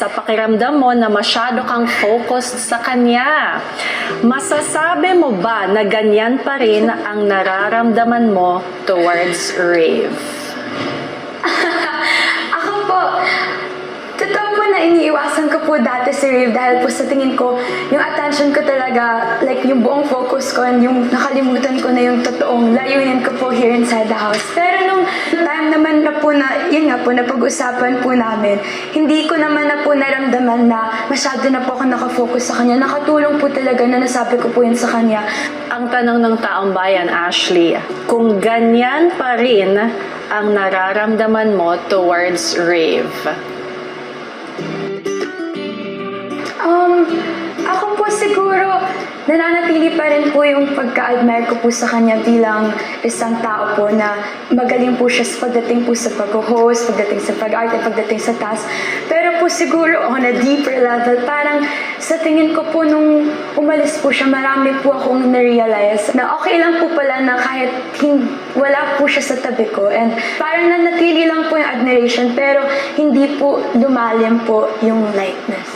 sa pakiramdam mo na masyado kang focused sa kanya. Masasabi mo ba na ganyan pa rin ang nararamdaman mo towards Rave? Ako po, totoo po na iniiwasan ko po dati si Rave dahil po sa tingin ko, yung attention ko talaga, like yung buong focus ko, and yung nakalimutan ko na yung totoong layunin ko po here inside the house. Pero nung time naman na po na, yun nga po, napag-usapan po namin, hindi ko naman na po naramdaman na masyado na po ako nakafocus sa kanya. Nakatulong po talaga na nasabi ko po yun sa kanya. Ang tanong ng taong bayan, Ashley, kung ganyan pa rin ang nararamdaman mo towards Rave? Ako po siguro, nananatili pa rin po yung pagka-admire ko po sa kanya bilang isang tao po na magaling po siya sa pagdating po sa pag-host, pagdating sa pag-arte, pagdating sa task. Pero po siguro on a deeper level, parang sa tingin ko po nung umalis po siya, marami po akong na-realize na okay lang po pala na kahit wala po siya sa tabi ko. And parang nanatili lang po yung admiration pero hindi po lumalim po yung lightness.